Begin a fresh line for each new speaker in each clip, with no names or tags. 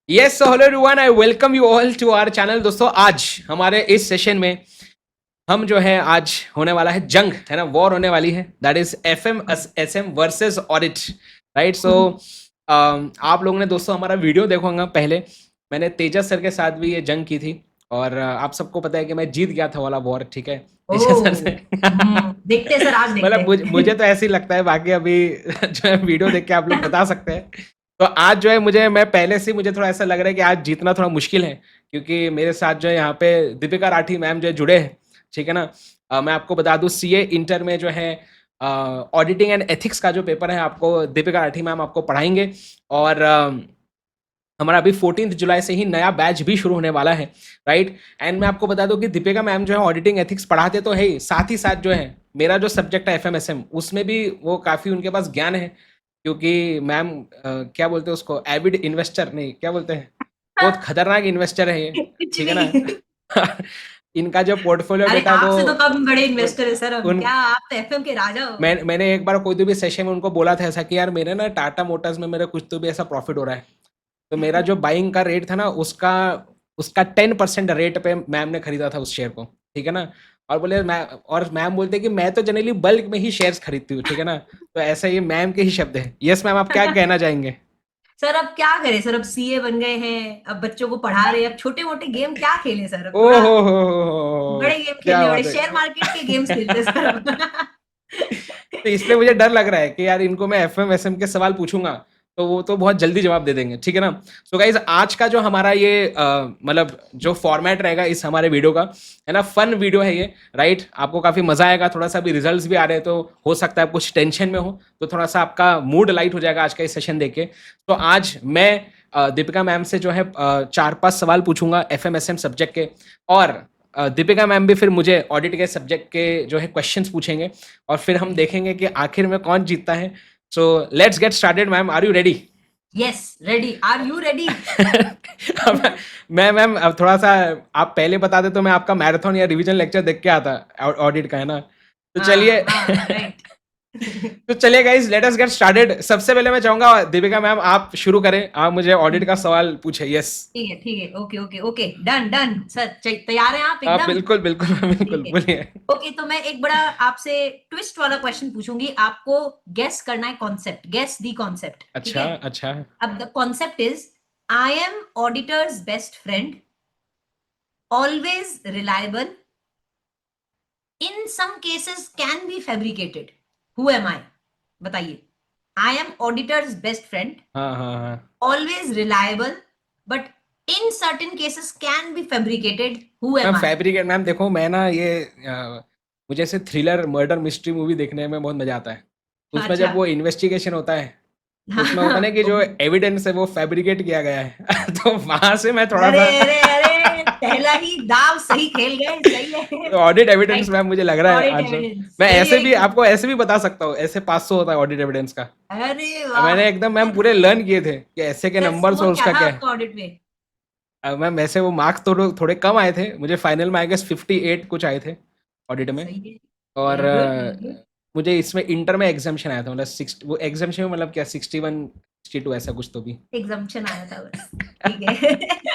Yes, so hello everyone, I welcome you all to our channel. दोस्तों, आज हमारे इस सेशन में हम जो है आज होने वाला है जंग, है ना, वॉर होने वाली है। That is FM SM versus audit, right. So आप लोगों ने दोस्तों हमारा वीडियो देखा होगा पहले। मैंने तेजस सर के साथ भी ये जंग की थी और आप सबको पता है कि मैं जीत गया था वाला वॉर, ठीक है, तेजस सर से।
ओह। देखते हैं सर, आज देखते
मतलब मुझे
हैं।
तो ऐसे ही लगता है, बाकी अभी जो है वीडियो देख के आप लोग बता सकते हैं। तो आज जो है मैं पहले से मुझे थोड़ा ऐसा लग रहा है कि आज जीतना थोड़ा मुश्किल है, क्योंकि मेरे साथ जो है यहाँ पे दीपिका राठी मैम जो है जुड़े हैं, ठीक है ना। मैं आपको बता दूं, सीए इंटर में जो है ऑडिटिंग एंड एथिक्स का जो पेपर है आपको दीपिका राठी मैम आपको पढ़ाएंगे। और हमारा अभी 14 जुलाई से ही नया बैच भी शुरू होने वाला है, राइट। एंड मैं आपको बता दूं कि दीपिका मैम जो है ऑडिटिंग एथिक्स पढ़ाते तो है ही, साथ ही साथ जो है मेरा जो सब्जेक्ट है एफएमएसएम, उसमें भी वो काफ़ी उनके पास ज्ञान है, क्योंकि मैम क्या बोलते हैं उसको, एविड इन्वेस्टर नहीं, क्या बोलते हैं, बहुत खतरनाक इन्वेस्टर है ये,
कुछ
ठीक है
नहीं।
ना। इनका जो पोर्टफोलियो
अरे
बेटा वो
आपसे तो कम बड़े
उन,
इन्वेस्टर है सर हम,
उन
क्या आप तो एफएम के राजा हो।
मैंने एक बार कोई तो भी सेशन में उनको बोला था ऐसा कि यार मेरे ना टाटा मोटर्स में मेरा कुछ तो भी ऐसा प्रॉफिट हो रहा है। तो मेरा जो बाइंग का रेट था ना, उसका उसका 10% रेट पे मैम ने खरीदा था उस शेयर को, ठीक है ना। और बोले मैं, और मैम बोलते कि मैं तो जनरली बल्क में ही शेयर्स खरीदती हूँ, ठीक है ना। तो ऐसा ये मैम के ही शब्द है। यस मैम, आप क्या कहना चाहेंगे?
सर अब क्या करें सर, अब सीए बन गए हैं, अब बच्चों को पढ़ा रहे हैं, अब छोटे मोटे गेम क्या खेलें सर, अब
ओ
थोड़ा
हो,
बड़े गेम
क्या
खेलने, बड़े
बात है।
शेयर मार्केट के गेम्स खेलते हैं सर अब।
तो इसलिए मुझे डर लग रहा है कि यार इनको मैं एफएम एसएम के सवाल पूछूंगा तो वो तो बहुत जल्दी जवाब दे देंगे, ठीक है ना। सो गाइज, आज का जो हमारा ये मतलब जो फॉर्मेट रहेगा इस हमारे वीडियो का, है ना, फन वीडियो है ये, राइट। आपको काफी मजा आएगा, थोड़ा सा भी रिजल्ट्स भी आ रहे हैं तो हो सकता है आप कुछ टेंशन में हो, तो थोड़ा सा आपका मूड लाइट हो जाएगा आज का इस सेशन देख के। तो आज मैं दीपिका मैम से जो है 4-5 सवाल पूछूंगा एफएम एसएम सब्जेक्ट के, और दीपिका मैम भी फिर मुझे ऑडिट के सब्जेक्ट के जो है क्वेश्चंस पूछेंगे, और फिर हम देखेंगे कि आखिर में कौन जीतता है। So let's get started. Ma'am, are you ready?
Yes ready, are you ready?
मैं मैम अब थोड़ा सा आप पहले बता दे तो मैं आपका मैराथन या रिवीजन लेक्चर देख के आता ऑडिट का, है ना। तो चलिए।
हाँ हाँ राइट।
तो चलिए guys, let us get started. सबसे पहले मैं चाहूंगा दीपिका मैम आप शुरू करें, आप मुझे ऑडिट का सवाल पूछे। यस,
ठीक है, okay okay okay, done done sir, तैयार हैं आप
आप
एकदम?
बिल्कुल बिल्कुल बिल्कुल
ठीक है।
बोलिए।
ओके, तो मैं एक बड़ा आपसे ट्विस्ट वाला क्वेश्चन पूछूंगी, आपको गेस करना है कॉन्सेप्ट, गेस दी कॉन्सेप्ट, ठीक
अच्छा
है?
अच्छा।
अब the concept is, I am auditor's best friend, always reliable, in some cases can be fabricated, who am I? बताइए। I am auditor's best friend,
हाँ हाँ हाँ।
always reliable, but in certain cases can be fabricated. Who
ma'am
am I?
Fabricate, ma'am देखो मैं ना ये मुझे ऐसे थ्रिलर मर्डर मिस्ट्री मूवी देखने में बहुत मजा आता है। तो उसमें
अच्छा।
जब वो इन्वेस्टिगेशन होता है तो उसमें होता है ना कि जो एविडेंस है वो फैब्रिकेट किया गया है। तो वहां से मैं थोड़ा
अरे
सा
अरे अरे, पहला ही दाव सही खेल गए, सही है।
ऑडिट एविडेंस
राइट,
मैम मुझे लग रहा है
ऑडिट
आंसर।
एविडेंस
मैं
सही
ऐसे
है
भी
एकदम।
आपको ऐसे भी बता सकता हूँ, ऐसे 500 होता है ऑडिट एविडेंस का।
अरे वाह।
मैंने एकदम मैम पूरे लर्न किए थे कि ऐसे के
सर
नंबर्स और
स्कोर क्या
उसका
था
क्या है।
आपका ऑडिट में?
मैम वैसे वो मार्क्स तो थोड़े कम आए थे मुझे, फाइनल में आई गेस 58 कुछ आए थे ऑडिट में।
सही है,
और
वेरी गुड वेरी गुड।
मुझे इसमें इंटर में एग्जामेशन आया था, मतलब सिक्स वो एग्जामेशन में मतलब क्या 61 62 ऐसा कुछ तो भी।
एग्जाम्पशन आया था बस, ठीक है।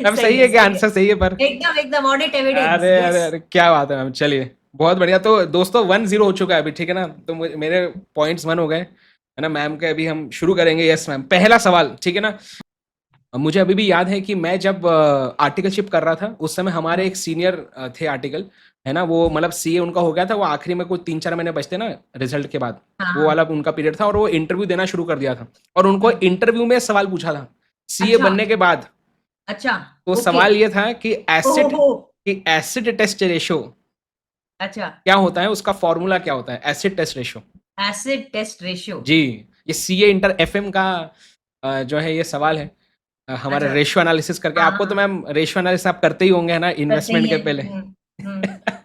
मैम
सही
सही
है
है क्या?
सही है,
आंसर सही है पर?
एकदम एकदम ऑडिट एविडेंस,
अरे अरे
यस।
अरे, क्या बात है मैम, चलिए बहुत बढ़िया। तो दोस्तों 1-0 हो चुका है अभी, ठीक है ना। तो मेरे पॉइंट्स 1 हो गए, है ना। मैम के अभी हम शुरू करेंगे। यस मैम, पहला सवाल, ठीक है ना। मुझे अभी भी याद है कि मैं जब आर्टिकलशिप कर रहा था उस समय हमारे एक सीनियर थे आर्टिकल, है ना, वो मतलब सीए उनका हो गया था, वो आखिरी में कुछ 3-4 महीने बचते ना रिजल्ट के बाद,
हाँ
वो
हाँ।
वाला उनका पीरियड था, और वो इंटरव्यू देना शुरू कर दिया था। और उनको
हम्म,
इंटरव्यू में सवाल पूछा था सीए
अच्छा
बनने के बाद।
अच्छा।
तो
ओके।
सवाल ये था कि
ओहो।
एसिड टेस्ट रेशो
अच्छा।
क्या होता है, उसका फॉर्मूला क्या होता है, acid test ratio.
Acid test ratio.
जी, ये सीए इंटर एफएम का जो है ये सवाल है। हमारे
अच्छा।
रेशियो एनालिसिस करके,
हाँ
आपको तो
हाँ,
मैम रेशियो एनालिसिस आप करते ही होंगे, है ना,
करते ही
इन्वेस्टमेंट के
हैं।
पहले।
हम्म।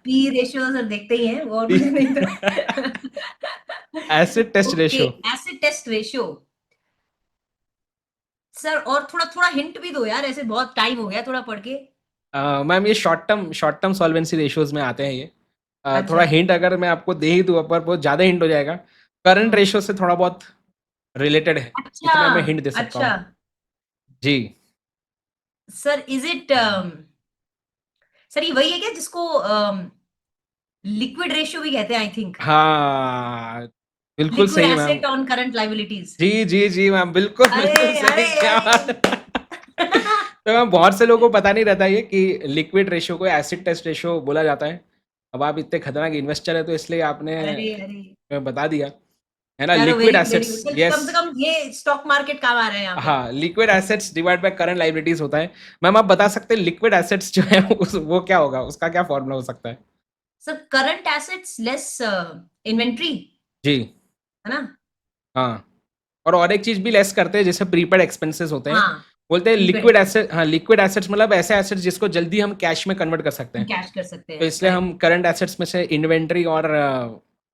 पी रेशियो सर देखते ही हैं, और कुछ नहीं तो।
Acid test
okay,
ratio.
Acid test ratio. Sir और थोड़ा थोड़ा हिंट भी दो यार, ऐसे बहुत टाइम हो गया थोड़ा पढ़ के।
मैम ये शॉर्ट टर्म सॉल्वेंसी रेशियोज में आते हैं ये। थोड़ा
अच्छा।
हिंट अगर मैं आपको दे ही दूँ पर बहुत ज़्यादा हिंट हो जाएगा। करंट
हम्म,
रेशियो से थोड़ा बहुत रिलेटेड है,
अच्छा
इतना मैं हिंट दे सकता
अच्छा।
हूँ। जी।
सर इज इट सर ये वही है क्या जिसको लिक्विड रेशियो भी कहते हैं आई थिंक,
हाँ, बिल्कुल
लिक्विड
सही ma'am.
Asset on current liabilities.
जी मैम, बिल्कुल
अरे
बिल्कुल
अरे
सही, क्या बात
अरे
है। तो मैम बहुत से लोगों को पता नहीं रहता ये कि लिक्विड रेशियो को एसिड टेस्ट रेशियो बोला जाता है। अब आप इतने खतरनाक इन्वेस्टर है तो इसलिए आपने
अरे अरे
बता दिया, है ना?
चलो
liquid
very
assets,
good,
yes.
कम से कम ये स्टॉक मार्केट काम आ रहा है यहाँ पे।
हाँ, liquid assets divide by current liabilities होता है। मैम आप बता सकते हैं लिक्विड एसेट्स जो है वो क्या होगा, उसका क्या फॉर्मूला हो सकता है?
Sir current assets less inventory,
जी
है ना?
हाँ, और एक चीज भी लेस करते हैं जैसे प्रीपेड एक्सपेंसेस होते हैं।
हाँ,
बोलते हैं
प्रीपेड
लिक्विड एसेट, हाँ लिक्विड एसेट्स मतलब ऐसे एसेट्स जिसको जल्दी हम कैश में कन्वर्ट कर सकते
हम
हैं।
कैश कर सकते
तो
हैं,
इसलिए
करेक्ट।
हम करंट एसेट्स में से इन्वेंट्री और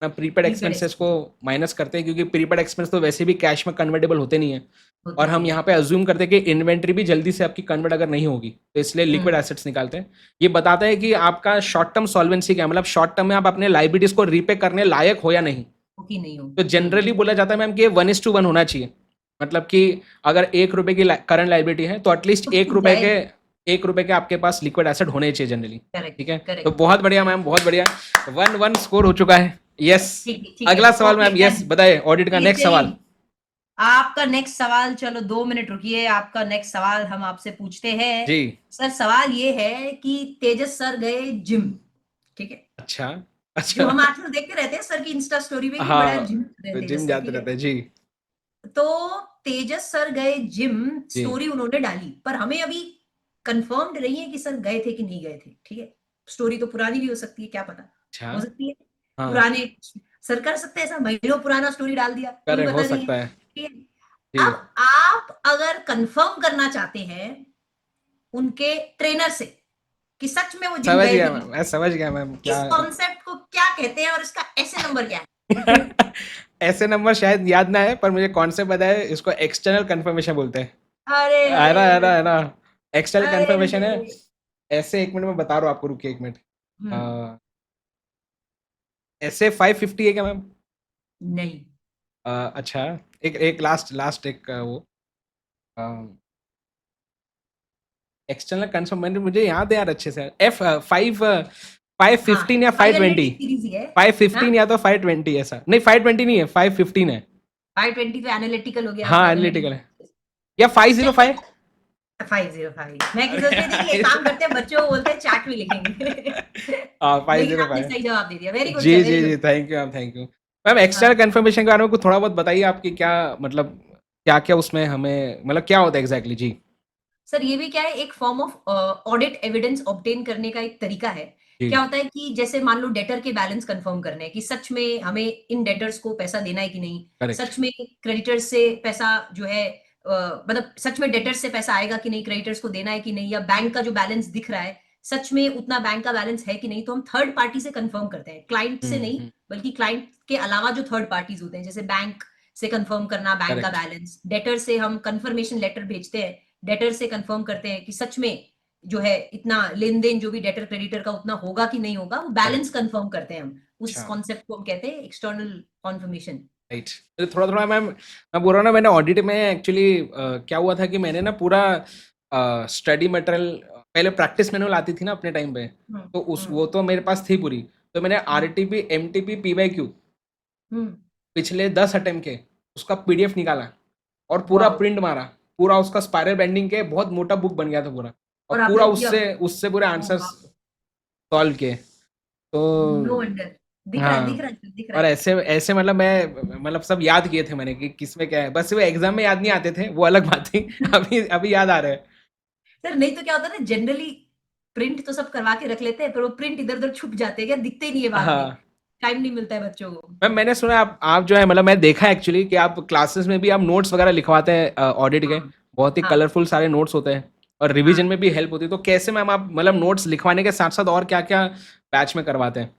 प्रीपेड
प्रीपेड
एक्सपेंसेस को माइनस करते हैं, क्योंकि प्रीपेड एक्सपेंस तो वैसे भी कैश में कन्वर्टेबल होते नहीं है।
होते
और हम
नहीं है।
यहाँ पे अज्यूम करते हैं कि इन्वेंट्री भी जल्दी से आपकी कन्वर्ट अगर नहीं होगी, तो इसलिए लिक्विड एसेट्स निकालते हैं। ये बताता है कि आपका शॉर्ट टर्म सॉल्वेंसी क्या है, मतलब शॉर्ट टर्म में आप अपने लाइबिलिटीज को रीपे करने लायक हो या नहीं।
कि नहीं हो।
तो जनरली बोला जाता है मैम कि 1:1 होना चाहिए। मतलब कि अगर 1 रुपए की करंट लाइबिलिटी है तो एटलीस्ट
कुछ
एक
कुछ
रुपए
जाए।
के 1 रुपए के आपके पास लिक्विड एसेट होने चाहिए जनरली।
करेक्ट
ठीक है, तो
करेक्ट।
बहुत बढ़िया मैम, बहुत बढ़िया। 1-1 स्कोर हो चुका है। यस,
ठीक है
अगला सवाल
ओके
मैम,
डन।
यस बताइए, ऑडिट का
चलिए
नेक्स्ट सवाल।
चलिए, आपका नेक्स्ट सवाल, चलो 2 मिनट रुकिए, आपका नेक्स्ट सवाल हम आपसे पूछते हैं।
जी,
सर सवाल ये है कि तेजस सर गए जिम, ठीक है?
अच्छा
जो
अच्छा।
हम आजकल देखते रहते हैं सर की इंस्टा स्टोरी में कि बड़ा
हाँ,
जिम कर रहे हैं
तो
तेजस
जिम
सर,
जाते
ठीक है?
रहते हैं जी।
तो तेजस सर गए जिम
जी,
स्टोरी उन्होंने डाली, पर हमें अभी कंफर्म्ड नहीं है कि सर गए थे कि नहीं गए थे, ठीक है? स्टोरी तो पुरानी भी हो सकती है, क्या पता,
अच्छा,
हो सकती है
हाँ,
पुराने, सर कर सकते हैं ऐसा, महीनों पुराना स्टोरी डाल दिया, कोई
करेक्ट, हो
पता नहीं है,
सकता है।
ठीक है?
जी,
अब आप अगर कंफर्म करना चाहते हैं उनके ट्रेनर से कि सच में वो जिम
समझ
गए
गया
थे कि
मैम,
नहीं,
मैं समझ गया मैम क्या।
इस कॉन्सेप्ट को क्या कहते हैं और इसका ऐसे नंबर क्या है?
ऐसे नंबर शायद याद ना है, पर मुझे कौन से पता है, इसको एक्सटर्नल कंफर्मेशन बोलते हैं।
अरे
है
अरे
ना, है
अरे
ना, है ना? एक्सटर्नल
अरे
कंफर्मेशन है।
अरे।
ऐसे 1 मिनट में बता रहा हूँ आपको, रुकिए 1 मिनट।
हम्म।
ऐसे 550 है क्या मैम?
नहीं।
अच्छा, एक एक लास्ट लास्ट एक वो एक्सटर्नल कंफर्म, मैंने मुझे याद है यार अच्छे से, एफ 515 या
500
520।
की सीरीज ही है।
फाइव
हाँ,
फिफ्टीन या तो 520, ऐसा नहीं, 520 नहीं है, 515 है।
520 पे एनालिटिकल हो गया
हाँ,
आपका,
एनालिटिकल है।
एनालिटिकल।
या 505।
505, मैं की सोच रही थी कि ये काम
अरे
करते हैं, बच्चों को बोलते हैं चैट में लिखेंगे।
हाँ,
लेकिन आपने
505।
सही जवाब दे दिया, वेरी गुड
जी
सर,
जी
वेरी
जी,
good.
Thank you ma'am, thank you ma'am. External
हाँ
कंफर्मेशन के बारे में कुछ थोड़ा बहुत बताइए, आपकी क्या मतलब, क्या क्या उसमें हमें, मतलब क्या होता है एग्जैक्टली? जी
सर, ये भी क्या है, एक form of audit evidence obtain करने का एक तरीका है। क्या
जी,
होता है कि जैसे मान लो डेटर के बैलेंस कंफर्म करने हैं कि सच में हमें इन डेटर्स को पैसा देना है कि नहीं,
करेक्ट।
सच में क्रेडिटर्स से पैसा जो है मतलब सच में डेटर्स से पैसा आएगा कि नहीं, क्रेडिटर्स को देना है कि नहीं, या बैंक का जो बैलेंस दिख रहा है सच में उतना बैंक का बैलेंस है कि नहीं, तो हम थर्ड पार्टी से कंफर्म करते हैं, क्लाइंट से नहीं, बल्कि क्लाइंट के अलावा जो थर्ड पार्टीज होते हैं, जैसे बैंक से कंफर्म करना बैंक का
करेक्ट।
बैलेंस, डेटर से हम कंफर्मेशन लेटर भेजते हैं, डेटर से कंफर्म करते हैं कि सच में जो है इतना लेन देन जो भी डेटर क्रेडिटर का उतना होगा कि नहीं होगा, वो बैलेंस
करेक्ट।
कंफर्म करते हैं हम, उस
अच्छा,
कॉन्सेप्ट को हम कहते हैं एक्सटर्नल कॉन्फर्मेशन।
राइट। थोड़ा थोड़ा मैम, मैं बोल रहा हूँ ना, मैंने ऑडिट में एक्चुअली क्या हुआ था कि मैंने ना पूरा स्टडी मटेरियल, पहले प्रैक्टिस मैनुअल आती थी ना अपने टाइम पे,
हम्म
तो उस
हम्म
वो तो मेरे पास थी पूरी। तो मैंने
हम्म
आरटीपी, एमटीपी, पीवाईक्यू
हम्म।
पिछले 10 अटेम्प्ट के, उसका पीडीएफ निकाला और पूरा
वाओ।
प्रिंट मारा। पूरा उसका स्पाइरल बेंडिंग के बहुत मोटा बुक बन गया था पूरा।
और
और
आपने
पूरा
वो किया?
उससे उससे पूरे आंसर्स सॉल्व किए। तो
नो वंडर, दिख रहा है दिख
हाँ,
रहा है दिख रहा
और
है।
ऐसे ऐसे मतलब मैं, मतलब सब याद किए थे मैंने कि किसमें क्या है, बस वो एग्जाम में याद नहीं आते थे, वो अलग बात थी। अभी अभी याद आ रहा है।
सर नहीं तो क्या होता है ना, जनरली प्रिंट तो सब करवा के रख लेते हैं, पर वो प्रिंट इधर उधर छुप जाते हैं, क्या दिखते ही नहीं है बाद में,
हाँ
टाइम नहीं मिलता है बच्चों को।
मैम, मैंने सुना आप जो है, मतलब मैं देखा एक्चुअली कि आप क्लासेस में भी आप नोट्स वगैरह लिखवाते हैं ऑडिट के।
हाँ
बहुत ही
हाँ
कलरफुल सारे नोट्स होते हैं और रिवीजन
हाँ।
में भी हेल्प होती है। तो कैसे मैम आप मतलब नोट्स लिखवाने के साथ साथ और क्या क्या बैच में करवाते हैं?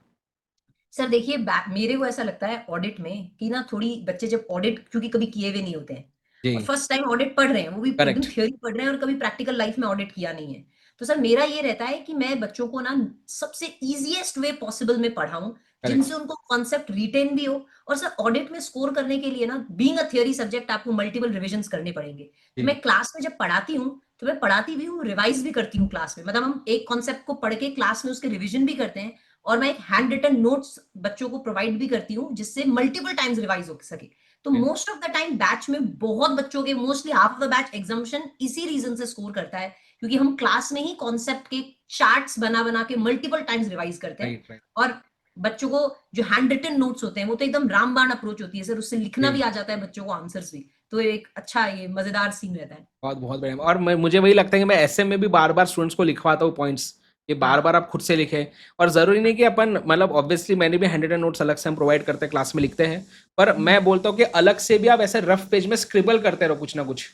सर देखिए, मेरे को ऐसा लगता है ऑडिट में कि ना, थोड़ी बच्चे जब ऑडिट क्योंकि कभी किए हुए नहीं होते हैं
जी,
और फर्स्ट टाइम ऑडिट पढ़ रहे हैं, वो भी एकदम
करेक्ट।
थ्योरी पढ़ रहे हैं और कभी प्रैक्टिकल लाइफ में ऑडिट किया नहीं है, तो सर मेरा ये रहता है कि मैं बच्चों को ना सबसे इजीएस्ट वे पॉसिबल में पढ़ाऊं,
करेक्ट।
जिनसे उनको कॉन्सेप्ट रिटेन भी हो। और सर ऑडिट में स्कोर करने के लिए ना, बीइंग अ थियोरी सब्जेक्ट, आपको मल्टीपल रिविजन्स करने पड़ेंगे। तो
जी,
मैं क्लास में जब पढ़ाती हूँ तो मैं पढ़ाती भी हूँ, रिवाइज भी करती हूँ क्लास में। मतलब हम एक कॉन्सेप्ट को पढ़ के क्लास में उसके रिवीजन भी करते हैं, और मैं एक हैंड रिटन नोट्स बच्चों को प्रोवाइड भी करती हूँ, जिससे मल्टीपल टाइम्स रिवाइज हो सके। तो
Okay.
Most of the time batch में बहुत बच्चों के, mostly half of the batch examination इसी रीजन से स्कोर करता है, क्योंकि हम क्लास में ही कॉन्सेप्ट के चार्ट्स बना बना के मल्टीपल टाइम्स रिवाइज करते हैं।
Right, right.
और बच्चों को जो हैंड रिटन नोट्स होते हैं वो तो एकदम रामबाण अप्रोच होती है सर, उससे लिखना
जी।
भी आ जाता है बच्चों को, आंसर्स भी। तो एक अच्छा, ये मजेदार सीन रहता है।
बहुत बहुत बढ़िया। और मुझे वही लगता है कि मैं ऐसे में भी बार बार स्टूडेंट्स को लिखवाता हूँ पॉइंट्स, कि बार बार
हाँ,
आप खुद से लिखें। और ज़रूरी नहीं कि अपन, मतलब ऑब्वियसली मैंने भी हैंड रिटन नोट्स अलग से हम प्रोवाइड करते हैं, क्लास में लिखते हैं, पर मैं बोलता हूँ कि अलग से भी आप ऐसे रफ पेज में स्क्रिबल करते रहो कुछ ना कुछ,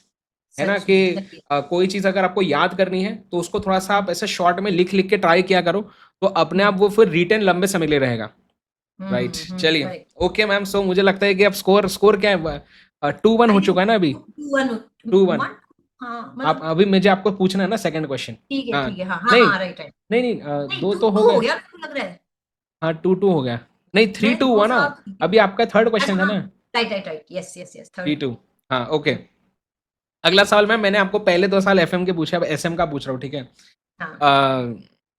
है ना,
सच
कि
में एग्जैक्टली।
कोई चीज़ अगर आपको याद करनी है तो उसको थोड़ा सा आप ऐसे शॉर्ट में लिख लिख के ट्राई किया करो, तो अपने आप वो फिर रिटेन लंबे समय के लिए रहेगा। राइट, चलिए।
राइट।
ओके मैम, सो मुझे लगता है कि अब स्कोर स्कोर क्या है, 2-1 हो
आई थिंक
चुका है ना अभी।
2-1,
2-1।
1। हाँ,
आप
मतलब
अभी मुझे आपको पूछना है ना सेकंड क्वेश्चन।
ठीक है,
हाँ।
ठीक है। हाँ, हाँ,
नहीं
हाँ, राइट, राइट।
नहीं नहीं,
नहीं,
दो
2
तो हो
2 हो
गए।
गया मेरे को लग रहा है।
हाँ, 2-2 हो गया। नहीं, थ्री
मैंने
टू हुआ ना।
थोड़ा-सा
अभी आपका थर्ड क्वेश्चन था
अच्छा, हाँ,
ना।
Right, right, right. Yes, yes, yes, 3rd।
3-2। हाँ, ओके। अगला सवाल मैम, मैंने आपको पहले 2 साल एफएम के पूछे, अब एसएम का पूछ रहा हूँ, ठीक है।
हाँ,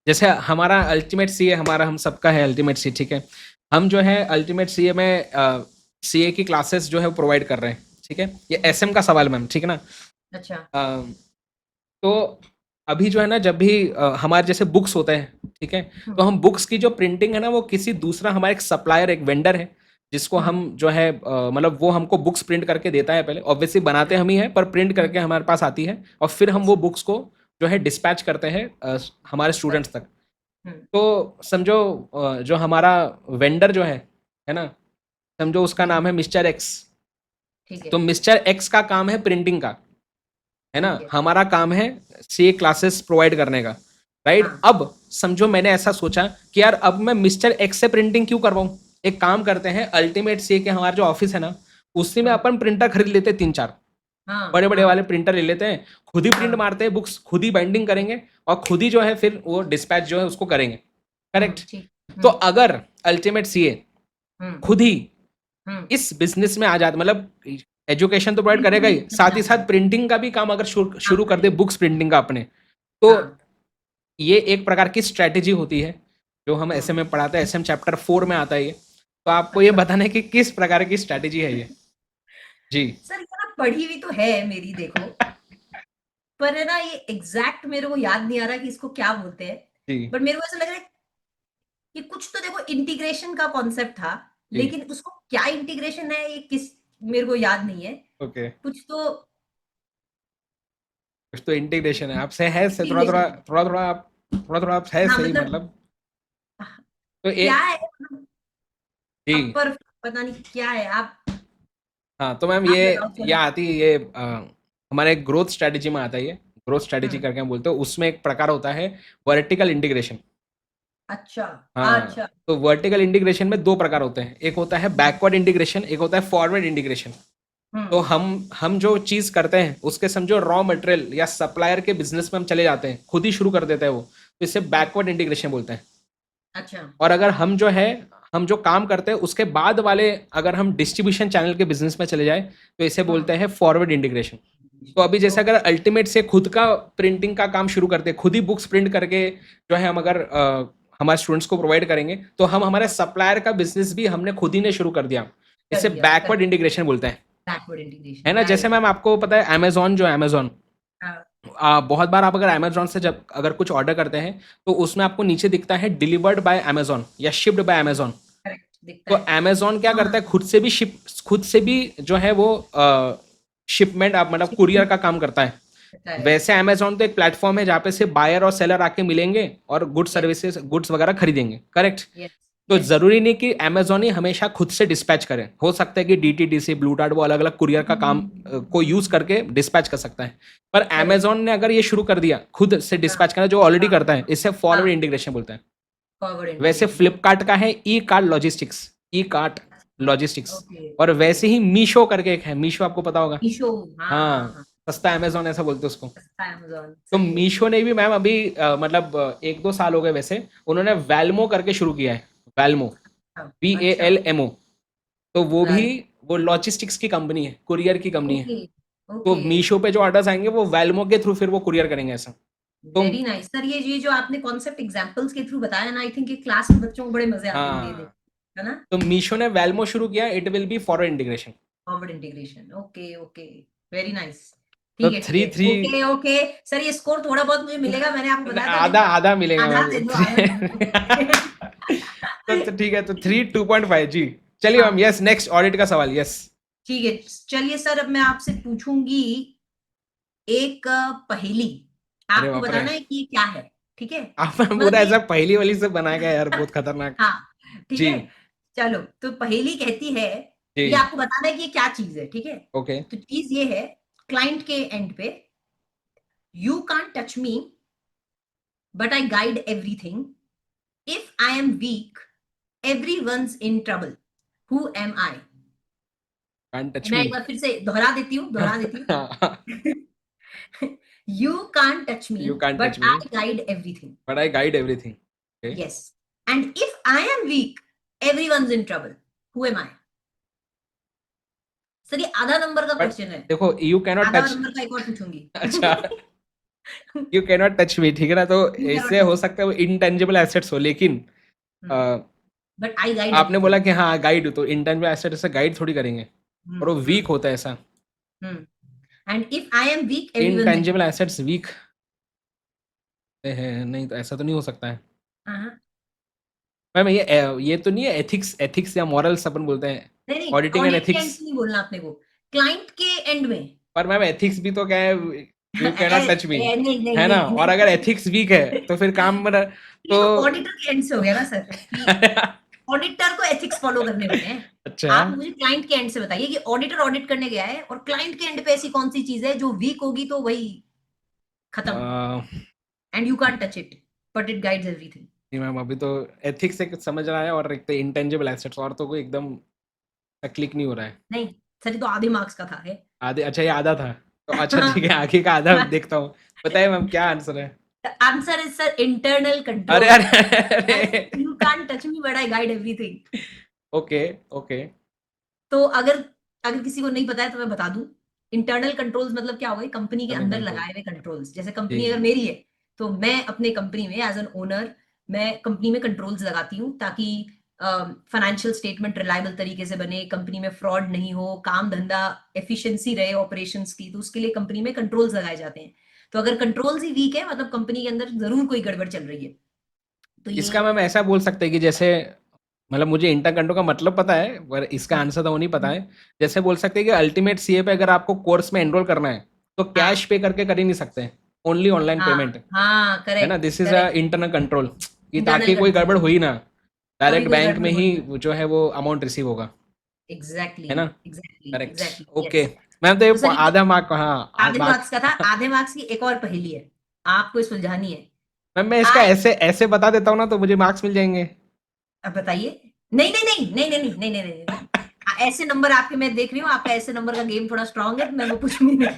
जैसे हमारा अल्टीमेट सीए, हमारा हम सबका है अल्टीमेट सी, ठीक है। हम जो है अल्टीमेट सीए में सीए की क्लासेस जो है वो प्रोवाइड कर रहे हैं, ठीक है। ये एसएम का सवाल मैम, ठीक है ना।
अच्छा।
अ, तो अभी जो है ना, जब भी हमारे जैसे बुक्स होते हैं, ठीक है,
हुँ,
तो हम बुक्स की जो प्रिंटिंग है ना, वो किसी दूसरा, हमारा एक सप्लायर, एक वेंडर है, जिसको
हुँ,
हम जो है मतलब वो हमको बुक्स प्रिंट करके देता है। पहले ऑब्वियसली बनाते हम ही हैं, पर प्रिंट
हुँ,
करके हमारे पास आती है, और फिर हम
यस,
वो बुक्स को जो है डिस्पैच करते हैं हमारे
करेक्ट।
स्टूडेंट्स तक।
हुँ,
तो समझो जो हमारा वेंडर जो है ना, समझो उसका
हुँ,
नाम है मिस्टर एक्स।
ठीक
तो
है,
मिस्टर एक्स का काम है प्रिंटिंग का, है ना,
ठीक है।
हमारा काम है सी क्लासेस प्रोवाइड करने का। राइट।
हाँ,
अब समझो मैंने ऐसा सोचा कि यार अब मैं मिस्टर एक्स से प्रिंटिंग क्यों करवाऊं, एक काम करते हैं, अल्टीमेट सी के हमारा जो ऑफिस है ना, उसी में
हुँ,
अपन प्रिंटर खरीद लेते हैं 3-4
हाँ,
बड़े बड़े
हाँ,
वाले प्रिंटर ले लेते हैं, खुद ही प्रिंट
हाँ,
मारते हैं बुक्स, खुद ही बाइंडिंग करेंगे, और खुद ही जो है फिर वो डिस्पैच जो है उसको करेंगे। करेक्ट।
ठीक।
तो
हुँ,
अगर अल्टीमेट सीए
हुँ,
खुद ही
हुँ,
इस बिजनेस में आ जाता, मतलब एजुकेशन तो प्रोवाइड
बिल्कुल
करेगा
ही
ही,
करना
साथ ही
है,
साथ प्रिंटिंग का भी काम अगर
काम
शुरू कर दे,
करेगा।
बुक्स प्रिंटिंग का अपने, तो
हाँ,
ये एक प्रकार की स्ट्रेटेजी होती है जो हम
हुँ,
एसएम में पढ़ाते हैं। एसएम चैप्टर 4 में आता है ये। तो आपको ये
अच्छा।
बताना है कि किस प्रकार की स्ट्रेटेजी है ये। जी।
सर, ये ना पढ़ी हुई तो है मेरी, देखो, पर है ना, ये एग्ज़ैक्ट मेरे को याद नहीं आ रहा कि इसको क्या बोलते हैं।
जी।
बट मेरे को ऐसा लग रहा है कि कुछ तो, देखो, इंटीग्रेशन का कॉन्सेप्ट था,
जी।
लेकिन उसको क्या इंटीग्रेशन है, ये किस, मेरे को याद नहीं है।
ओके।
कुछ तो
कुछ तो इंटीग्रेशन है आपसे, है से थोड़ा थोड़ा
इंटीग्रेशन है।
थोड़ा थोड़ा आप, थोड़ा थोड़ा आप है
हाँ,
सही,
मतलब
मतलब। तो
क्या
एक,
है, मतलब
जी।
अपर, पता नहीं क्या है,
हाँ, तो मैम
आप बताओ
ये
थोड़ा।
आती है, ये हमारे ग्रोथ स्ट्रेटेजी में आता है ये। ग्रोथ स्ट्रेटेजी
हुँ,
करके हम बोलते हैं, उसमें एक प्रकार होता है वर्टिकल इंटीग्रेशन।
अच्छा,
हाँ,
अच्छा।
तो वर्टिकल इंटीग्रेशन में 2 प्रकार होते हैं, एक होता है बैकवर्ड इंटीग्रेशन, एक होता है फॉरवर्ड इंटीग्रेशन।
हुँ,
तो हम जो चीज़ करते हैं उसके समझो रॉ मटेरियल या सप्लायर के बिजनेस में हम चले जाते हैं, खुद ही शुरू कर देते हैं वो, तो इसे
हुँ,
बैकवर्ड इंटीग्रेशन बोलते हैं।
अच्छा,
और अगर हम जो काम करते हैं उसके बाद वाले, अगर हम डिस्ट्रीब्यूशन चैनल के बिजनेस में चले जाए, तो इसे
हुँ,
बोलते हैं फॉरवर्ड इंटीग्रेशन। तो अभी जैसे अगर
ओके,
अल्टीमेट से खुद का प्रिंटिंग का काम शुरू करते हैं, खुद ही बुक्स प्रिंट करके जो है हम अगर हमारे स्टूडेंट्स को प्रोवाइड करेंगे, तो हम हमारे
हुँ,
सप्लायर का बिजनेस भी हमने खुद ही ने शुरू कर दिया।
कर
इसे
दिया,
बैकवर्ड
करेक्ट,
इंटीग्रेशन बोलते हैं,
बैकवर्ड
है
इंटीग्रेशन,
ना। जैसे
राइट।
मैम आपको पता है अमेजोन, जो अमेजोन,
हाँ,
बहुत बार आप अगर अमेजोन से जब अगर कुछ ऑर्डर करते हैं, तो उसमें आपको नीचे दिखता है डिलीवर्ड बाय अमेजोन या शिप्ड बाय अमेजोन।
करेक्ट, दिखता
तो
है।
अमेजोन क्या करता है,
हाँ,
खुद से भी जो है वो शिपमेंट, आप मतलब कुरियर
शिपमेंट
का काम करता है।
करता है,
वैसे अमेजोन तो एक प्लेटफॉर्म है जहाँ पे से बायर और सेलर आके मिलेंगे और
यस,
गुड्स वगैरह खरीदेंगे। करेक्ट।
यस,
तो
यस।
जरूरी नहीं कि अमेजोन ही हमेशा खुद से डिस्पैच करे, हो सकता है कि डीटीडीसी, ब्लू डार्ट, वो अलग अलग कुरियर का काम को यूज करके डिस्पैच कर सकता है। पर
करेक्ट,
अमेजोन ने अगर ये शुरू कर दिया खुद से
हाँ,
डिस्पैच करना, जो ऑलरेडी
हाँ,
करता है, इसे
हाँ,
फॉरवर्ड इंटीग्रेशन बोलते हैं।
फॉरवर्ड
वैसे
इंटीग्रेशन,
फ्लिपकार्ट का है e cart logistics, e cart
अच्छा,
लॉजिस्टिक्स।
ओके,
और
ओके।
वैसे ही मीशो करके एक है, मीशो आपको पता होगा।
मीशो, हाँ, हाँ,
हाँ,
हाँ,
सस्ता अमेजोन ऐसा बोलते हैं उसको।
सस्ता अमेज़न,
तो
सही है।
मीशो ने भी मैम अभी मतलब 1-2 साल हो गए वैसे, उन्होंने वैल्मो करके शुरू किया है। वैल्मो,
हाँ, अच्छा,
VALMO। तो वो भी,
राइट,
वो लॉजिस्टिक्स की कंपनी है, कुरियर की कंपनी है।
ओके,
तो
ओके,
मीशो पे जो ऑर्डर्स आएंगे वो वेलमो के थ्रू फिर वो कुरियर करेंगे ऐसा। तो
वेरी नाइस सर। ये जो आपने कॉन्सेप्ट एग्जांपल्स के थ्रू बताया ना, आई थिंक ये क्लास में बच्चों को बड़े मजे आते होंगे ये देख,
हाँ,
है ना?
तो मीशो ने वेलमो शुरू किया, it will be forward integration.
Forward integration, okay okay, very nice.
तो
ठीक है ठीक
थ्री
है,
थ्री
ओके ओके सर, ये स्कोर थोड़ा बहुत मुझे मिलेगा, मैंने आपको बताया था,
आधा
लेकिन
आधा मिलेगा
आधा दे
मैम।
दो, आधा दे दो।
तो ठीक है, तो 3 2.5 जी। चलिए
हाँ
मैम, यस, नेक्स्ट ऑडिट का सवाल, यस।
ठीक है, चलिए सर, अब मैं आपसे पूछूंगी एक पहेली।
अरे
आपको
बाप रे,
बताना है कि ये क्या है, ठीक है?
आप
मतलब
पूरा
ये
ऐसा पहली वाली से बना के यार, बहुत खतरनाक।
हाँ ठीक
जी
है, चलो तो पहेली कहती है, ये
जी,
आपको बताना है कि ये क्या चीज है, ठीक है?
ओके।
तो चीज ये है, क्लाइंट के एंड पे, you can't touch me but I guide everything, if I am weak everyone's in trouble, who am I?
Can't touch
मैं
मी।
एक बार फिर से दोहरा देती हूँ। You can't touch me
you can't
but
touch me
I guide everything,
but I guide everything, okay.
Yes, and if I am weak everyone's in trouble, who am I? Sir ये आधा number का
but
question है,
देखो, you cannot
आधा
touch.
Number का एक और पूछूंगी।
अच्छा, यू कैनॉट टच मी, ठीक है ना, तो
यू कैन नॉट
इससे हो
टच
सकता है वो इंटेंजिबल एसेट्स हो, लेकिन अ,
बट आई गाइड
आपने बोला
एवरीथिंग।
कि हाँ गाइड, तो इंटेंजिबल एसेट से गाइड थोड़ी करेंगे, और वो वीक होता है ऐसा।
And if I am weak everyone's in
intangible assets weak है, नहीं तो ऐसा तो नहीं हो सकता है
ट्रबल।
मैम। ये तो नहीं है, एथिक्स, एथिक्स या मॉरल्स अपन बोलते हैं,
नहीं नहीं,
ऑडिटिंग एंड
ऑडिट के एंड
एथिक्स।
से नहीं बोलना अपने को, क्लाइंट के एंड में।
पर मैम एथिक्स भी तो क्या है, यू कैनॉट टच मी,
नहीं नहीं
है ना,
नहीं
और अगर
नहीं,
एथिक्स वीक है तो फिर काम मेरा
ये
तो।
तो ऑडिटर के एंड से हो गया ना सर, कि ऑडिटर को एथिक्स फॉलो करने होते हैं।
अच्छा,
आप मुझे क्लाइंट के एंड से बताइए कि ऑडिटर ऑडिट करने गया है और क्लाइंट के एंड पे ऐसी कौन सी चीज है जो वीक होगी तो वही खत्म, and you can't touch it but it guides everything.
जी मैम, अभी तो एथिक्स एक समझ रहा है, और एक तो इंटेंजिबल एसेट्स, और तो कोई एकदम क्लिक नहीं हो रहा है।
नहीं सर, ये तो आधे मार्क्स का था है।
आधे, अच्छा ये आधा था, तो अच्छा ठीक है, आगे का आधा देखता हूँ। बताइए मैम क्या आंसर है।
आंसर इज सर इंटरनल
अरे
कंट्रोल,
अरे अरे,
you can't touch me but I guide everything.
Okay okay,
तो अगर अगर किसी को नहीं पता है तो मैं बता दूं, इंटरनल कंट्रोल्स मतलब क्या होगा, कंपनी के
इंटरनल
अंदर
कंट्रोल,
लगाए हुए कंट्रोल्स। जैसे
जी
कंपनी अगर मेरी है तो मैं अपने कंपनी में एज एन ओनर, मैं कंपनी में कंट्रोल्स लगाती हूँ ताकि फाइनेंशियल स्टेटमेंट रिलायबल तरीके से बने, कंपनी में फ्रॉड नहीं हो, काम धंधा एफिशिएंसी रहे ऑपरेशंस की, तो उसके लिए कंपनी में कंट्रोल्स लगाए जाते हैं। तो अगर कंट्रोल्स ही वीक है मतलब कंपनी के अंदर जरूर कोई गड़बड़ चल रही है। तो ये
इसका मैम ऐसा बोल सकते हैं कि जैसे, मतलब मुझे इंटर कंट्रोल का मतलब पता है, पर इसका
हाँ
आंसर तो वो नहीं पता है। जैसे बोल सकते हैं कि अल्टीमेट सीए पे अगर आपको कोर्स में एनरोल करना है तो कैश
हाँ
पे करके कर ही नहीं सकते, ओनली ऑनलाइन
हाँ
पेमेंट,
हाँ,
है ना।
Correct
this is a
correct,
internal control, कि ताकि
इंटरनल
कोई गड़बड़
कंट्रोल,
हो ही ना,
कभी
डायरेक्ट
कोई
बैंक
गड़बड़
में
हो
ही
ही नहीं।
जो है वो अमाउंट रिसीव होगा,
एग्जैक्टली
है ना।
Exactly
correct,
exactly,
okay
yes.
Ma'am. तो
तो
ये
सर ये
आधा मार्क, हाँ
आधे
मार्क।
मार्क्स का था, आधे मार्क्स की एक और पहेली है, आपको ये सुलझानी है।
मैम मैं इसका
आई,
ऐसे ऐसे बता देता हूँ ना, तो मुझे मार्क्स मिल जाएंगे।
अब बताइए। नहीं नहीं नहीं नहीं नहीं नहीं नहीं नहीं नहीं नहीं, ऐसे नंबर आपके मैं देख रही हूँ, आपका ऐसे नंबर का गेम थोड़ा स्ट्रांग है तो मैं वो पूछूंगी नहीं।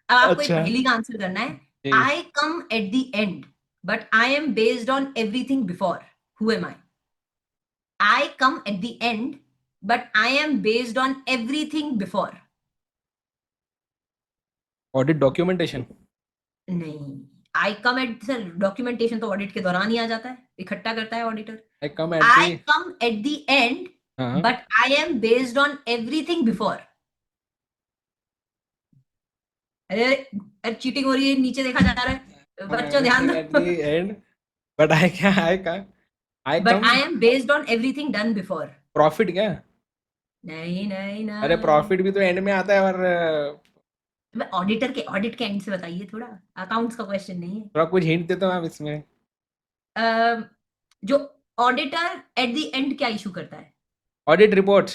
अब आपको एक
अच्छा
पहेली का आंसर करना है।
जी,
I come at the end but I am based on everything before, who am I? I come at the end but I am based on everything before.
Audit documentation.
नहीं, I come at, sir documentation तो audit के दौरान ही आ जाता है, इकट्ठा करता है auditor.
I come at the,
I come at the end
हाँ,
but I am based on everything before. अरे अरे चीटिंग हो रही है, नीचे देखा जा रहा है, बच्चों ध्यान
एट दी
दो।
एंड, बट आई क्या, I
but
come,
I am based on everything done before.
Profit क्या।
नहीं नहीं
अरे
नहीं,
प्रॉफिट भी तो एंड में आता है, और
ऑडिटर के, ऑडिट के एंड से बताइए, थोड़ा अकाउंट्स का क्वेश्चन नहीं है।
थोड़ा कुछ हिंट देता हूँ आप इसमें।
जो ऑडिटर एट द एंड क्या इशू करता है?
Audit report.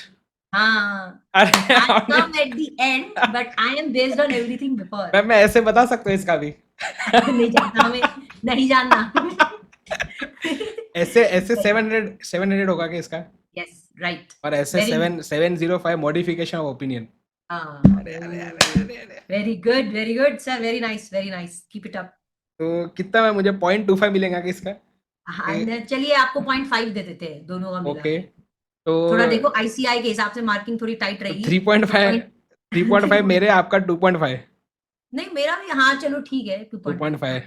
हाँ,
अरे
I
audit,
come at the end but I am based on everything before.
Ma'am मैं ऐसे बता सकता हूँ इसका भी।
नहीं जानना हमें, नहीं जानना।
ऐसे ऐसे 700 होगा क्या इसका,
यस राइट,
और ऐसे
वेरी
705 मॉडिफिकेशन ऑफ ओपिनियन। अरे अरे अरे अरे अरे,
very good sir, very nice, keep it up.
तो कितना में मुझे 0.25 मिलेगा कि इसका।
हाँ
ए,
चलिए, आपको 0.5 दे देते हैं दोनों का मिला
ओके,
के।
तो
थोड़ा देखो आईसीआई के हिसाब से मार्किंग थोड़ी टाइट रहेगी, तो
3.5, 3.5 मेरे, आपका 2.5।
नहीं मेरा भी, हाँ चलो ठीक है 2.5,
2.5।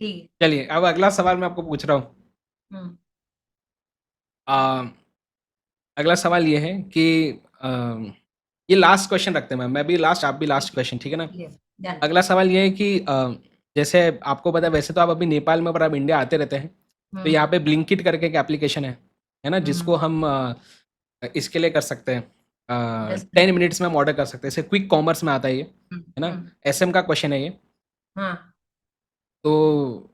ठीक है।
चलिए अब अगला सवाल मैं आपको पूछ रहा हूँ।
हम्म,
आ, अगला सवाल ये है कि आ, ये लास्ट क्वेश्चन रखते हैं मैम, मैं भी लास्ट, आप भी लास्ट क्वेश्चन, ठीक है ना।
ठीक है, डन।
अगला सवाल ये है कि जैसे आपको पता है, वैसे तो आप अभी नेपाल में, पर आप इंडिया आते रहते हैं, तो यहाँ पे ब्लिंकिट करके एक एप्लीकेशन है ना, जिसको हम इसके लिए कर सकते हैं, 10 मिनट्स में हम ऑर्डर कर सकते हैं, जैसे क्विक कॉमर्स में आता है ये, है ना। एसएम का क्वेश्चन है ये।
हाँ,
तो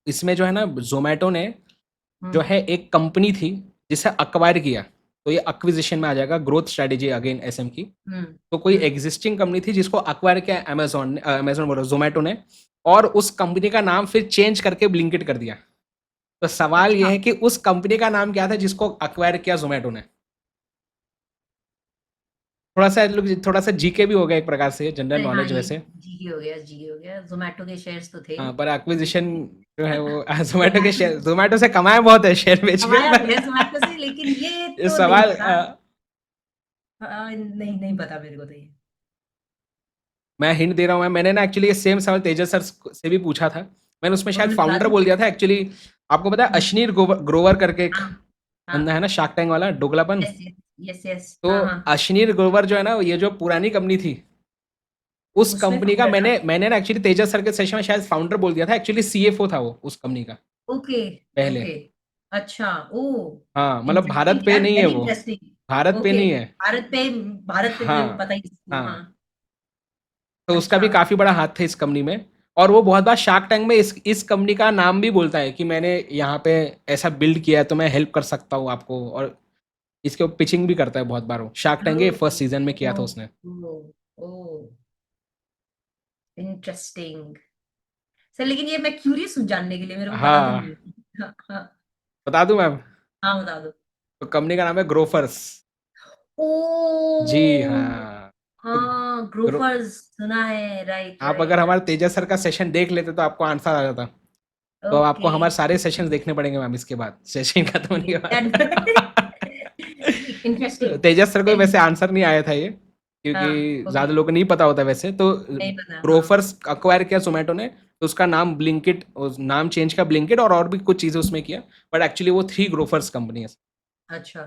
इसमें जो है ना, जोमेटो ने जो
हम्म,
है एक कंपनी थी जिसे अक्वायर किया, तो ये अक्विजिशन में आ जाएगा, ग्रोथ स्ट्रेटेजी अगेन एसएम की।
हम्म,
तो कोई
हम्म,
एग्जिस्टिंग कंपनी थी जिसको अक्वायर किया अमेजोन बोलो जोमेटो ने, और उस कंपनी का नाम फिर चेंज करके ब्लिंकिट कर दिया। तो सवाल ये
अच्छा,
है कि उस कंपनी का नाम क्या था जिसको अक्वायर किया जोमेटो ने। थोड़ा सा जीके भी हो गया एक प्रकार से, जनरल
अरे हाँ
नॉलेज
ये
वैसे।
जीके हो गया, जीके हो गया, जोमेटो के शेयर्स तो थे।
हाँ, पर एक्विजिशन जो है वो जोमेटो के शेयर, जोमेटो से कमाया बहुत है शेयर बेच के,
कमाया तो है
पर
जोमेटो से, लेकिन ये
ये
तो नहीं
सवाल
पता। नहीं नहीं पता मेरे को तो ये।
मैं हिंट दे रहा हूँ। मैंने ना एक्चुअली ये सेम सवाल तेजस सर से भी पूछा था, मैंने उसमें शायद
उन्होंने बता
फाउंडर
दी।
बोल दिया था एक्चुअली। आपको पता है
हम्म,
अश्नीर ग्रोवर करके एक
हाँ
बंदा है
हाँ,
ना, शार्क टैंक वाला, दोगलापन।
यस यस यस यस,
तो
हाँ हाँ,
अश्नीर ग्रोवर जो है ना, ये जो पुरानी कंपनी थी, उस
उसमें
कंपनी का
फाउंडर था।
मैंने ना एक्चुअली तेजस सर के सेशन में शायद फाउंडर बोल दिया था, एक्चुअली सीएफओ था वो उस कंपनी का
ओके,
पहले।
ओके, अच्छा, ओ,
हाँ, मतलब भारत
इंटरेस्टिंग
पे
यार,
नहीं है
वेरी
वो,
इंटरेस्टिंग।
भारत पे
ओके,
नहीं है।
भारत पे मुझे
हाँ
पता ही नहीं, हाँ,
हाँ, तो उसका
अच्छा,
भी काफी बड़ा हाथ था इस कंपनी में। और वो बहुत बार शार्क टैंक में इस कंपनी का नाम भी बोलता है कि मैंने यहाँ पे ऐसा बिल्ड किया है, तो मैं हेल्प कर सकता हूँ आपको, और इसके पिचिंग भी करता है बहुत बार वो। शार्क टैंक के फर्स्ट सीजन में किया
ओ
था उसने।
ओ ओ, इंटरेस्टिंग सर, लेकिन ये मैं क्यूरियस हूँ जानने के लिए, मेरे को पता तो
हाँ,
नहीं है। हाँ हाँ,
बता दूं मैम?
हाँ बता दो।
तो कंपनी का नाम है ग्रोफर्स। जी
ओ,
हाँ। तो
हाँ
ग्रो
ग्रोफर्स सुना है, राइट
आप अगर
राइट,
हमारे तेजस सर का सेशन देख लेते तो आपको आंसर आ जाता। तो अब आपको
ओके,
हमारे सारे सेशंस देखने पड़ेंगे मैम इसके बाद, सेशन खत्म होने के बाद।
इंटरेस्टिंग,
तेजस सर को
वेरी,
वैसे आंसर नहीं आया था ये,
हाँ,
क्योंकि
ओके,
ज़्यादा लोगों को नहीं पता होता वैसे तो।
नहीं पता, हाँ,
ग्रोफर्स अक्वायर किया जोमेटो ने, तो उसका नाम ब्लिंकिट, नाम चेंज किया ब्लिंकिट, और भी कुछ चीज़ें उसमें किया, बट एक्चुअली वो 3 ग्रोफर्स कंपनी है।
अच्छा,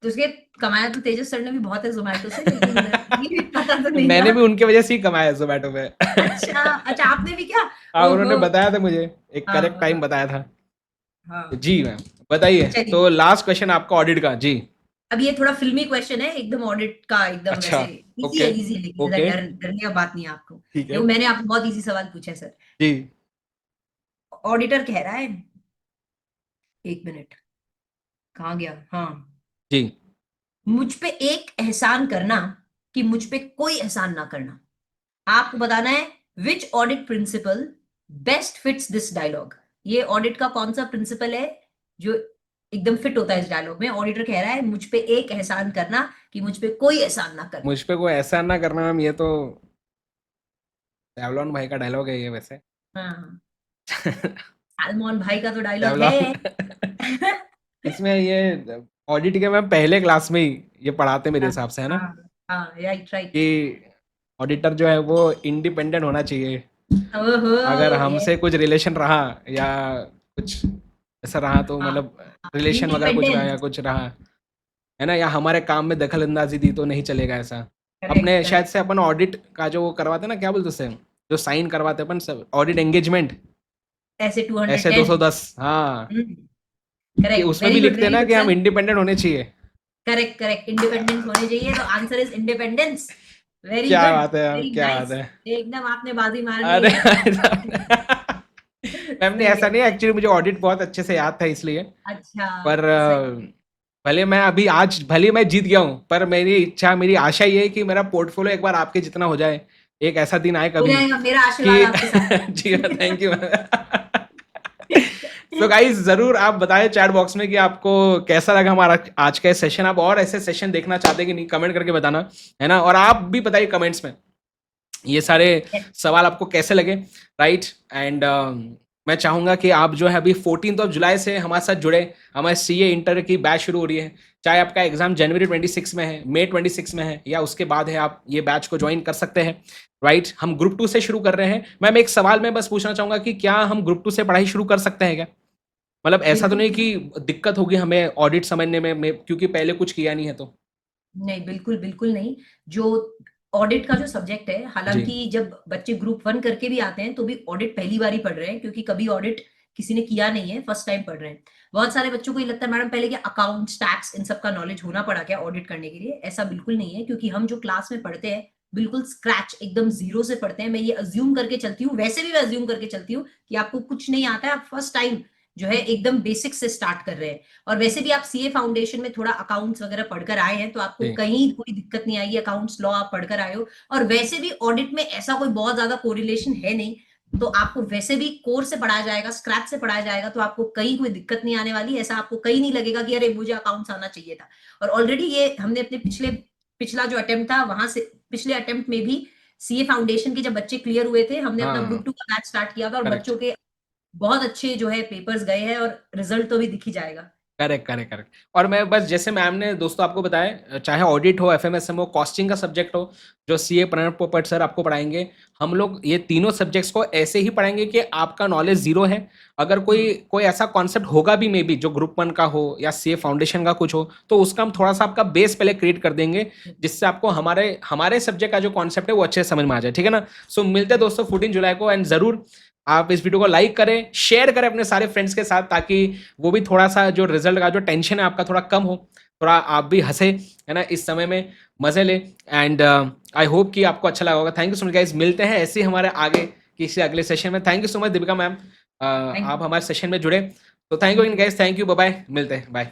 तो उसके कमाया तो तेजस सर ने भी बहुत है जोमेटो से, लेकिन ये भी पता तो नहीं
मैंने
था।
भी उनके वजह से ही कमाया जोमेटो में।
अच्छा अच्छा, आपने भी क्या?
हाँ, उन्होंने
ओहो,
बताया था मुझे, एक
हाँ
करेक्ट टाइम
हाँ
बताया था।
हाँ,
जी मैम, बताइए।
चलिए,
तो लास्ट क्वेश्चन आपका ऑडिट का जी।
अब ये थोड़ा फिल्मी क्वेश्चन है, एकदम ऑडिट का, एकदम
अच्छा,
वैसे इजी है,
ओके,
इजी है, लेकिन ज्यादा
ओके,
डरने का बात नहीं है आपको।
ठीक है,
देखो मैंने आपको बहुत इजी सवाल पूछा है सर।
जी,
ऑडिटर कह रहा है, एक मिनट, कहाँ गया, हाँ,
जी।
मुझ पे एक एहसान करना कि मुझ पे कोई एहसान ना करना। आपको बताना है which audit principle best fits this dialogue. ये ऑडिट का कौन सा प्रिंसिपल है जो एकदम फिट होता है इस डायलॉग में? ऑडिटर कह रहा है मुझ पे एक एहसान करना कि मुझ पे कोई एहसान ना करना।
मुझ पे कोई ऐसा ना करना मैम, ये तो सेवलॉन भाई का डायलॉग है ये वैसे।
हाँ, सलमान भाई का तो डायलॉग है।
सेवलॉन। इसमें ये ऑडिट के मैम पहले क्लास में ही ये पढ़ाते मेरे
हाँ
हिसाब से, है ना,
हाँ हाँ, राइट राइट,
कि ऑडिटर जो है वो इंडिपेंडेंट होना चाहिए।
ओहो,
अगर
ये,
हमसे कुछ रिलेशन रहा, या कुछ ऐसा रहा, तो
हाँ,
मतलब रिलेशन वगैरह कुछ रहा, या
इंडिपेंडेंस,
कुछ रहा, है ना, या हमारे काम में दखल अंदाजी दी, तो नहीं चलेगा ऐसा।
करेक्ट
अपने शायद
करेक्ट,
से अपन ऑडिट का जो वो करवाते हैं ना, क्या बोलते हैं उसे, जो साइन करवाते हैं अपन सब, ऑडिट एंगेजमेंट,
ऐसे
ऐसे
210,
210, हाँ, कि
करेक्ट,
उसमें भी लिखते हैं
वेरी
ना
गुड
कि हम
सर,
इंडिपेंडेंट होने चाहिए।
करेक्ट करेक्ट, इंडिपेंडेंस होने चाहिए, तो आंसर इज इंडिपेंडेंस। वेरी
क्या
गुड,
बात है मैम,
वेरी
क्या बात
नाइस,
है।
एकदम आपने बाजी मार ली
अरे
एकदम।
मैम ने
सही
ऐसा
है,
नहीं, एक्चुअली मुझे ऑडिट बहुत अच्छे से याद था इसलिए।
अच्छा,
पर
सही,
भले मैं अभी आज भले मैं जीत गया हूँ, पर मेरी इच्छा, मेरी आशा ये है कि मेरा पोर्टफोलियो एक बार आपके जितना हो जाए, एक ऐसा दिन आए
हो
कभी
जाएगा, मेरा आशीर्वाद
कि
आपके साथ
जी
है।
Thank you. तो गाइस जरूर आप बताएं चैट बॉक्स में कि आपको कैसा लगा हमारा आज का सेशन। आप और ऐसे सेशन देखना चाहते हैं कि नहीं, कमेंट करके बताना, है ना। और आप भी बताइए कमेंट्स में ये सारे सवाल आपको कैसे लगे, राइट। एंड मैं चाहूंगा कि आप जो है अभी 14 जुलाई से हमारे साथ जुड़े। हमारे सीए इंटर की बैच शुरू हो रही है, चाहे आपका एग्जाम जनवरी 26 में है, मई 26 में है या उसके बाद है, आप ये बैच को ज्वाइन कर सकते हैं। राइट, हम ग्रुप 2 से शुरू कर रहे हैं। मैम एक सवाल मैं बस पूछना चाहूंगा कि क्या हम ग्रुप 2 से पढ़ाई शुरू कर सकते हैं क्या? मतलब ऐसा तो
बिल्कुल
नहीं कि दिक्कत होगी हमें ऑडिट समझने में क्योंकि पहले कुछ किया नहीं है तो।
नहीं, बिल्कुल, बिल्कुल नहीं। जो ऑडिट का जो सब्जेक्ट है,
जी।
हालाँकि जब बच्चे ग्रुप 1 करके भी आते हैं, तो भी ऑडिट पहली बार ही पढ़ रहे हैं क्योंकि कभी ऑडिट किसी ने किया नहीं है, फर्स्ट टाइम पढ़ रहे हैं। बहुत सारे बच्चों को ये लगता है मैडम पहले कि अकाउंट्स, टैक्स इन सब का नॉलेज होना पड़ा क्या ऑडिट करने के लिए? ऐसा बिल्कुल नहीं है क्योंकि हम जो क्लास में पढ़ते हैं, बिल्कुल स्क्रैच एकदम ज़ीरो से पढ़ते हैं। मैं ये अज़्यूम करके चलती हूँ, वैसे भी मैं अज़्यूम करके चलती हूँ कि आपको कुछ नहीं आता है, आप फर्स्ट टाइम जो है एकदम बेसिक से स्टार्ट कर रहे हैं। और वैसे भी आप सीए फाउंडेशन में थोड़ा अकाउंट्स वगैरह पढ़कर आए हैं, तो आपको
जी।
कहीं कोई दिक्कत नहीं आएगी, अकाउंट्स लॉ आप पढ़कर आए हो। और वैसे भी ऑडिट में ऐसा कोई बहुत ज्यादा कोरिलेशन है नहीं, तो आपको वैसे भी कोर से पढ़ाया जाएगा, स्क्रैच से पढ़ाया जाएगा, तो आपको कहीं कोई दिक्कत नहीं आने वाली। ऐसा आपको कहीं नहीं लगेगा कि अरे मुझे अकाउंट्स आना चाहिए था। और ऑलरेडी ये हमने अपने पिछला जो अटेम्प्ट था वहां से, पिछले अटेम्प्ट में भी सीए फाउंडेशन के जब बच्चे क्लियर हुए थे, हमने अपना
हाँ,
ग्रुप 2 का बैच स्टार्ट किया था और
करेक्ट।
बच्चों के बहुत अच्छे जो है पेपर्स गए हैं और रिजल्ट तो भी दिख ही जाएगा।
Correct, correct, correct. और मैं बस जैसे मैम ने दोस्तों आपको बताया, चाहे ऑडिट हो, एफएमएसएम हो, कॉस्टिंग का सब्जेक्ट हो, जो सीए प्रणब पोपट सर आपको पढ़ाएंगे, हम लोग ये तीनों सब्जेक्ट्स को ऐसे ही पढ़ाएंगे कि आपका नॉलेज जीरो है। अगर कोई कोई ऐसा कॉन्सेप्ट होगा भी मे बी जो ग्रुप 1 का हो या सीए फाउंडेशन का कुछ हो, तो उसका हम थोड़ा सा आपका बेस पहले क्रिएट कर देंगे, जिससे आपको हमारे हमारे सब्जेक्ट का जो कॉन्सेप्ट है वो अच्छे से समझ में आ जाए। ठीक है ना? सो मिलते हैं दोस्तों 14 जुलाई को, एंड जरूर आप इस वीडियो को लाइक करें, शेयर करें अपने सारे फ्रेंड्स के साथ, ताकि वो भी थोड़ा सा जो रिजल्ट का जो टेंशन है आपका थोड़ा कम हो, थोड़ा आप भी हंसे, है ना, इस समय में मजे ले। एंड आई होप कि आपको अच्छा लगा होगा। Thank you so much guys, मिलते हैं ऐसे ही हमारे आगे किसी अगले सेशन में। Thank you so much Deepika ma'am,
thank
आप
यू।
हमारे सेशन में जुड़े। तो thank you guys, thank you, bye bye, मिलते हैं, बाय।